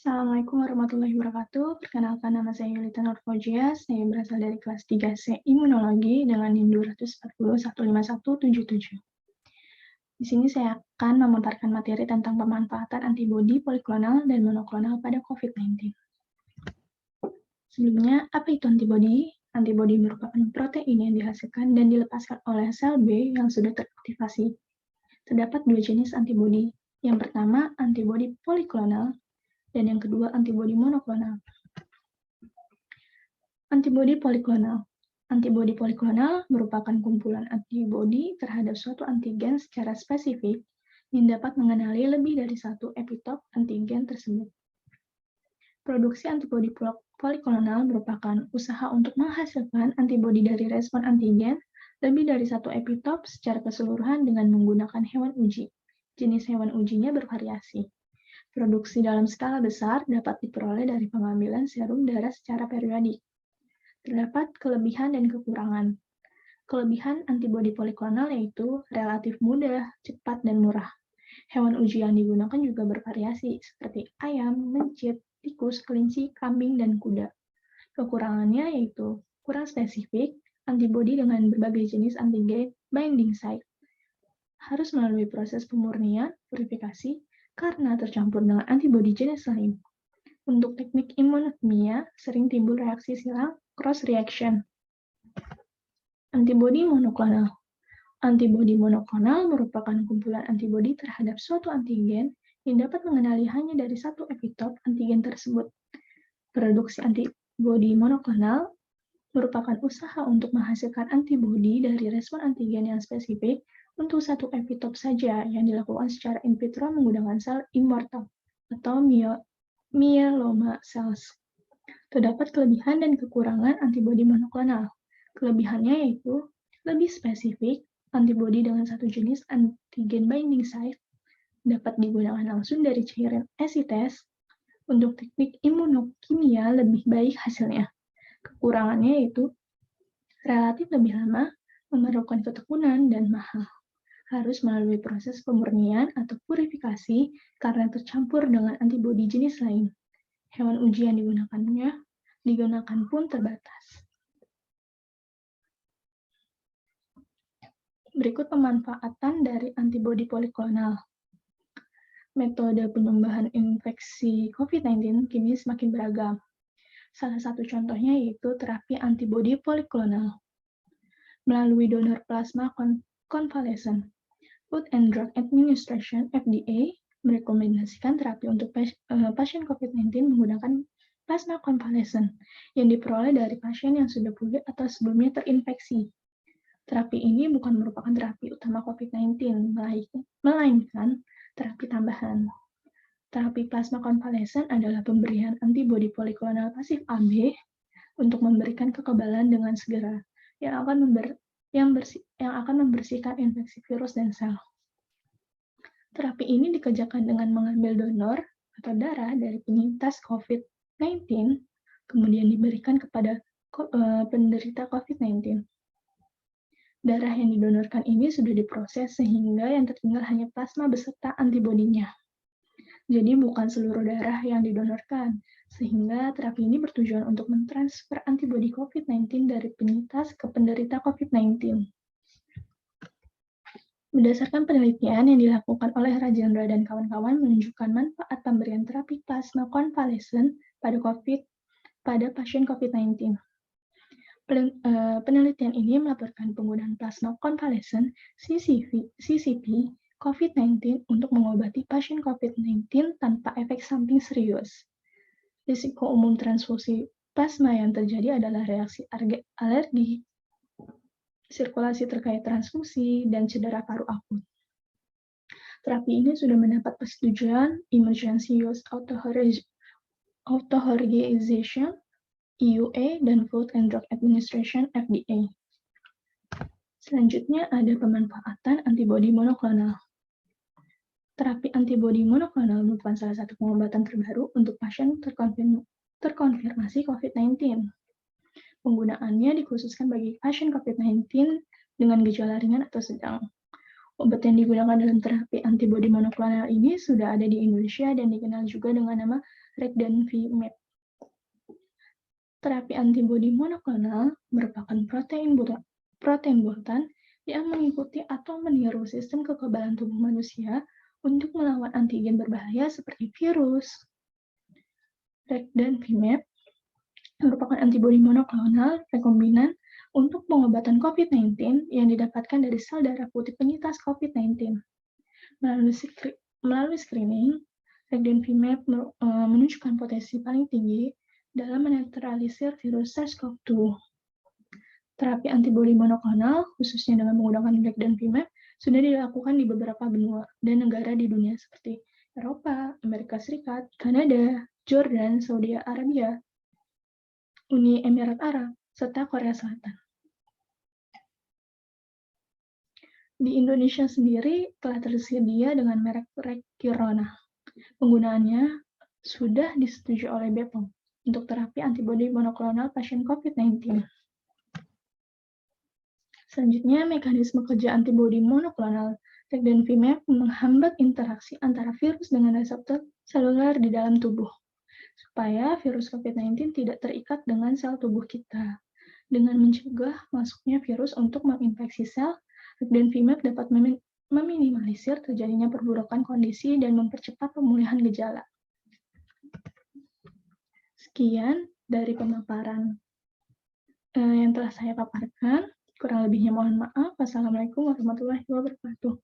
Assalamualaikum warahmatullahi wabarakatuh. Perkenalkan, nama saya Yulita Nurfojia. Saya berasal dari kelas 3C Imunologi dengan NIM 240151777. Di sini saya akan memaparkan materi tentang pemanfaatan antibodi poliklonal dan monoklonal pada COVID-19. Sebelumnya, apa itu antibodi? Antibodi merupakan protein yang dihasilkan dan dilepaskan oleh sel B yang sudah teraktivasi. Terdapat dua jenis antibodi. Yang pertama, antibodi poliklonal, dan yang kedua, antibodi monoklonal. Antibodi poliklonal. Antibodi poliklonal merupakan kumpulan antibodi terhadap suatu antigen secara spesifik yang dapat mengenali lebih dari satu epitop antigen tersebut. Produksi antibodi poliklonal merupakan usaha untuk menghasilkan antibodi dari respon antigen lebih dari satu epitop secara keseluruhan dengan menggunakan hewan uji. Jenis hewan ujinya bervariasi. Produksi dalam skala besar dapat diperoleh dari pengambilan serum darah secara periodik. Terdapat kelebihan dan kekurangan. Kelebihan antibodi poliklonal yaitu relatif mudah, cepat, dan murah. Hewan uji yang digunakan juga bervariasi, seperti ayam, mencit, tikus, kelinci, kambing, dan kuda. Kekurangannya yaitu kurang spesifik, antibodi dengan berbagai jenis antigen binding site. Harus melalui proses pemurnian, purifikasi, karena tercampur dengan antibodi jenis lain. Untuk teknik imunkimia, sering timbul reaksi silang cross-reaction. Antibodi monoklonal. Antibodi monoklonal merupakan kumpulan antibodi terhadap suatu antigen yang dapat mengenali hanya dari satu epitop antigen tersebut. Produksi antibodi monoklonal merupakan usaha untuk menghasilkan antibodi dari respon antigen yang spesifik untuk satu epitop saja yang dilakukan secara in vitro menggunakan sel immortal atau myeloma cells. Terdapat kelebihan dan kekurangan antibodi monoklonal. Kelebihannya yaitu lebih spesifik, antibodi dengan satu jenis antigen binding site dapat digunakan langsung dari cairan esites. Untuk teknik imunokimia lebih baik hasilnya. Kekurangannya yaitu relatif lebih lama, memerlukan ketekunan, dan mahal. Harus melalui proses pemurnian atau purifikasi karena tercampur dengan antibodi jenis lain. Hewan uji yang digunakan pun terbatas. Berikut pemanfaatan dari antibodi poliklonal. Metode penyembuhan infeksi COVID-19 kini semakin beragam. Salah satu contohnya yaitu terapi antibodi poliklonal. Melalui donor plasma konvalesen, Food and Drug Administration (FDA) merekomendasikan terapi untuk pasien COVID-19 menggunakan plasma konvalesen yang diperoleh dari pasien yang sudah pulih atau sebelumnya terinfeksi. Terapi ini bukan merupakan terapi utama COVID-19, melainkan terapi tambahan. Terapi plasma konvalesen adalah pemberian antibodi poliklonal pasif AB untuk memberikan kekebalan dengan segera yang akan membersihkan infeksi virus dan sel. Terapi ini dikerjakan dengan mengambil donor atau darah dari penyintas COVID-19, kemudian diberikan kepada penderita COVID-19. Darah yang didonorkan ini sudah diproses sehingga yang tertinggal hanya plasma beserta antibodinya. Jadi bukan seluruh darah yang didonorkan, sehingga terapi ini bertujuan untuk mentransfer antibodi COVID-19 dari penyintas ke penderita COVID-19. Berdasarkan penelitian yang dilakukan oleh Rajendra dan kawan-kawan menunjukkan manfaat pemberian terapi plasma konvalesen pada pasien COVID-19. Penelitian ini melaporkan penggunaan plasma konvalesen CCP COVID-19 untuk mengobati pasien COVID-19 tanpa efek samping serius. Risiko umum transfusi plasma yang terjadi adalah reaksi alergi, sirkulasi terkait transfusi, dan cedera paru akut. Terapi ini sudah mendapat persetujuan Emergency Use Authorization EUA dan Food and Drug Administration FDA. Selanjutnya ada pemanfaatan antibodi monoklonal. Terapi antibodi monoklonal merupakan salah satu pengobatan terbaru untuk pasien terkonfirmasi COVID-19. Penggunaannya dikhususkan bagi pasien COVID-19 dengan gejala ringan atau sedang. Obat yang digunakan dalam terapi antibodi monoklonal ini sudah ada di Indonesia dan dikenal juga dengan nama Regdenvimab. Terapi antibodi monoklonal merupakan protein buatan yang mengikuti atau meniru sistem kekebalan tubuh manusia untuk melawan antigen berbahaya seperti virus. Regdenvimab merupakan antibodi monoklonal rekombinan untuk pengobatan COVID-19 yang didapatkan dari sel darah putih penyintas COVID-19. Melalui screening, Regdenvimab menunjukkan potensi paling tinggi dalam menetralisir virus SARS-CoV-2. Terapi antibodi monoklonal, khususnya dengan menggunakan Regdenvimab, sudah dilakukan di beberapa benua dan negara di dunia seperti Eropa, Amerika Serikat, Kanada, Jordan, Saudi Arabia, Uni Emirat Arab, serta Korea Selatan. Di Indonesia sendiri telah tersedia dengan merek Rekirona. Penggunaannya sudah disetujui oleh BPOM untuk terapi antibodi monoklonal pasien COVID-19. Selanjutnya, mekanisme kerja antibodi monoklonal Regdenvimab menghambat interaksi antara virus dengan reseptor seluler di dalam tubuh, supaya virus COVID-19 tidak terikat dengan sel tubuh kita. Dengan mencegah masuknya virus untuk menginfeksi sel, Regdenvimab dapat meminimalisir terjadinya perburukan kondisi dan mempercepat pemulihan gejala. Sekian dari pemaparan yang telah saya paparkan. Kurang lebihnya mohon maaf. Wassalamualaikum warahmatullahi wabarakatuh.